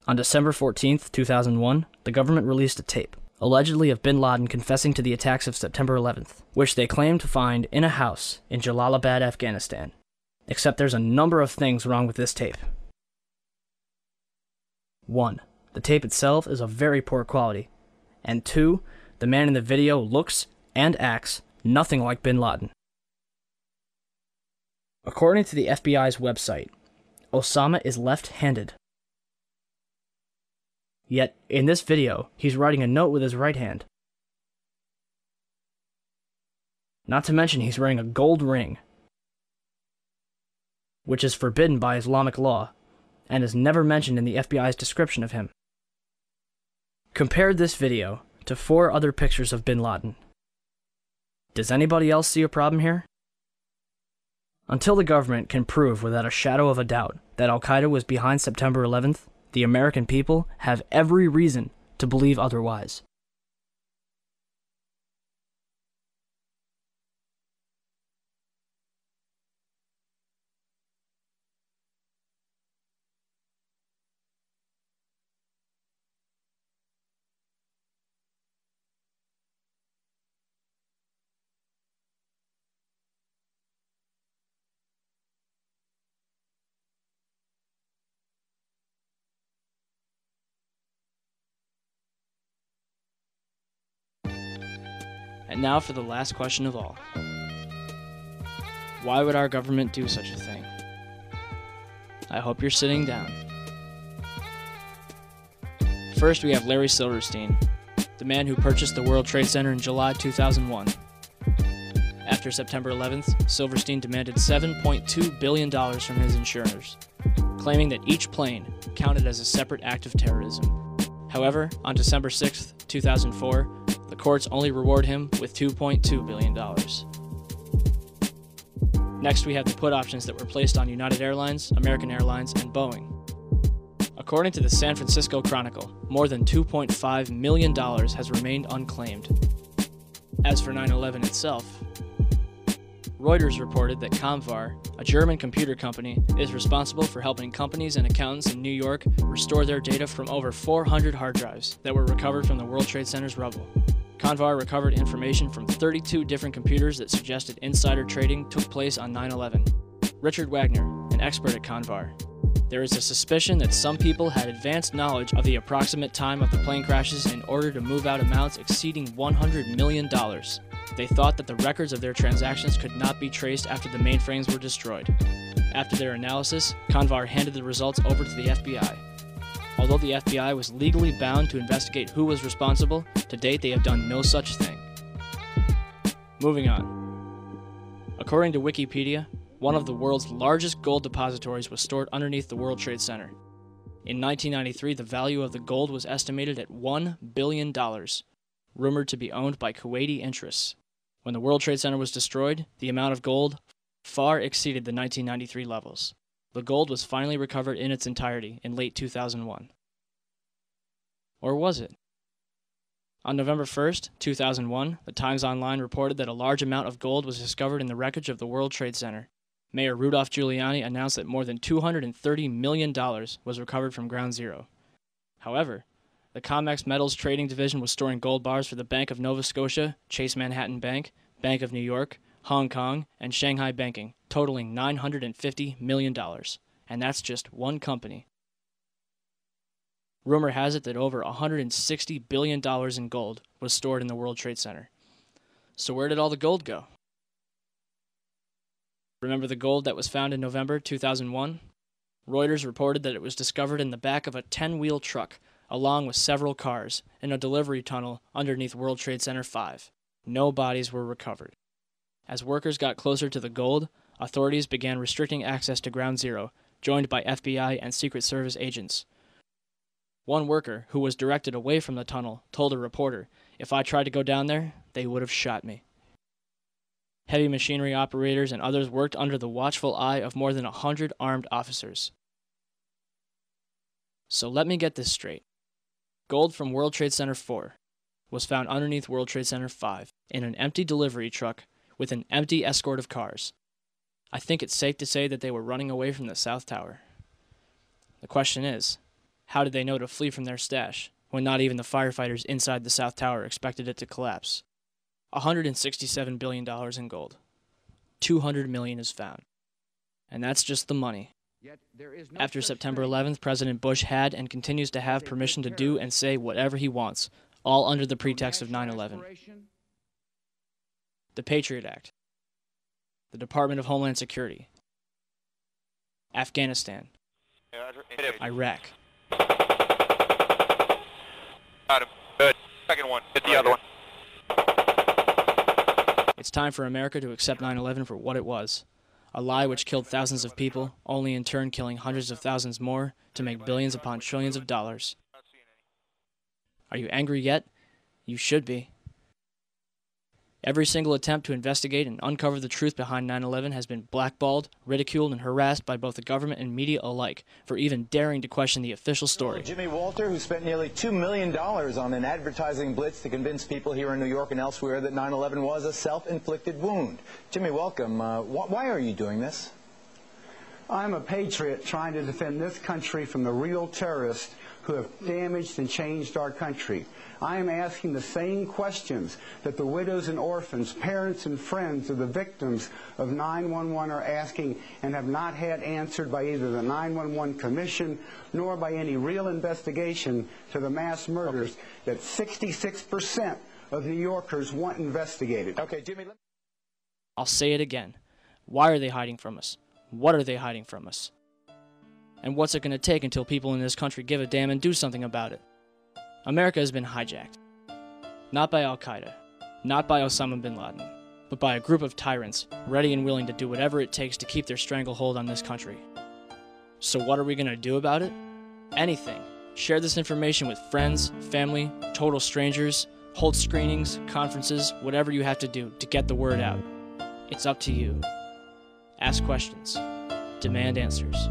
On December 14th, 2001, the government released a tape, allegedly of bin Laden confessing to the attacks of September 11th, which they claimed to find in a house in Jalalabad, Afghanistan. Except there's a number of things wrong with this tape. 1. The tape itself is of very poor quality. And 2. The man in the video looks and acts nothing like bin Laden. According to the FBI's website, Osama is left-handed. Yet, in this video, he's writing a note with his right hand. Not to mention he's wearing a gold ring, which is forbidden by Islamic law, and is never mentioned in the FBI's description of him. Compare this video to 4 other pictures of bin Laden. Does anybody else see a problem here? Until the government can prove without a shadow of a doubt that Al-Qaeda was behind September 11th, the American people have every reason to believe otherwise. And now for the last question of all. Why would our government do such a thing? I hope you're sitting down. First, we have Larry Silverstein, the man who purchased the World Trade Center in July 2001. After September 11th, Silverstein demanded $7.2 billion from his insurers, claiming that each plane counted as a separate act of terrorism. However, on December 6th, 2004, the courts only reward him with $2.2 billion. Next, we have the put options that were placed on United Airlines, American Airlines, and Boeing. According to the San Francisco Chronicle, more than $2.5 million has remained unclaimed. As for 9/11 itself, Reuters reported that Comvar, a German computer company, is responsible for helping companies and accountants in New York restore their data from over 400 hard drives that were recovered from the World Trade Center's rubble. Comvar recovered information from 32 different computers that suggested insider trading took place on 9/11. Richard Wagner, an expert at Comvar. There is a suspicion that some people had advanced knowledge of the approximate time of the plane crashes in order to move out amounts exceeding $100 million. They thought that the records of their transactions could not be traced after the mainframes were destroyed. After their analysis, Comvar handed the results over to the FBI. Although the FBI was legally bound to investigate who was responsible, to date they have done no such thing. Moving on. According to Wikipedia, one of the world's largest gold depositories was stored underneath the World Trade Center. In 1993, the value of the gold was estimated at $1 billion, rumored to be owned by Kuwaiti interests. When the World Trade Center was destroyed, the amount of gold far exceeded the 1993 levels. The gold was finally recovered in its entirety in late 2001. Or was it? On November 1st, 2001, the Times Online reported that a large amount of gold was discovered in the wreckage of the World Trade Center. Mayor Rudolph Giuliani announced that more than $230 million was recovered from Ground Zero. However, the COMEX Metals Trading Division was storing gold bars for the Bank of Nova Scotia, Chase Manhattan Bank, Bank of New York, Hong Kong, and Shanghai Banking, totaling $950 million. And that's just one company. Rumor has it that over $160 billion in gold was stored in the World Trade Center. So where did all the gold go? Remember the gold that was found in November 2001? Reuters reported that it was discovered in the back of a 10-wheel truck, along with several cars, in a delivery tunnel underneath World Trade Center 5. No bodies were recovered. As workers got closer to the gold, authorities began restricting access to Ground Zero, joined by FBI and Secret Service agents. One worker, who was directed away from the tunnel, told a reporter, "If I tried to go down there, they would have shot me." Heavy machinery operators and others worked under the watchful eye of more than 100 armed officers. So let me get this straight. Gold from World Trade Center 4 was found underneath World Trade Center 5 in an empty delivery truck with an empty escort of cars. I think it's safe to say that they were running away from the South Tower. The question is, How did they know to flee from their stash when not even the firefighters inside the South Tower expected it to collapse? $167 billion in gold. $200 million is found. And that's just the money. After September 11th, President Bush had and continues to have permission to do and say whatever he wants, all under the pretext of 9/11. The Patriot Act, the Department of Homeland Security, Afghanistan, Iraq. Got him. Good. Second one. Hit the other one. It's time for America to accept 9/11 for what it was. A lie which killed thousands of people, only in turn killing hundreds of thousands more to make billions upon trillions of dollars. Are you angry yet? You should be. Every single attempt to investigate and uncover the truth behind 9/11 has been blackballed, ridiculed, and harassed by both the government and media alike for even daring to question the official story. Jimmy Walter, who spent nearly $2 million on an advertising blitz to convince people here in New York and elsewhere that 9/11 was a self-inflicted wound. Jimmy, welcome. Why are you doing this? I'm a patriot trying to defend this country from the real terrorists who have damaged and changed our country. I am asking the same questions that the widows and orphans, parents and friends of the victims of 9/11 are asking and have not had answered by either the 9/11 Commission nor by any real investigation to the mass murders that 66% of New Yorkers want investigated. Okay, Jimmy. I'll say it again. Why are they hiding from us? What are they hiding from us? And what's it going to take until people in this country give a damn and do something about it? America has been hijacked. Not by Al-Qaeda, not by Osama bin Laden, but by a group of tyrants ready and willing to do whatever it takes to keep their stranglehold on this country. So what are we going to do about it? Anything. Share this information with friends, family, total strangers, hold screenings, conferences, whatever you have to do to get the word out. It's up to you. Ask questions. Demand answers.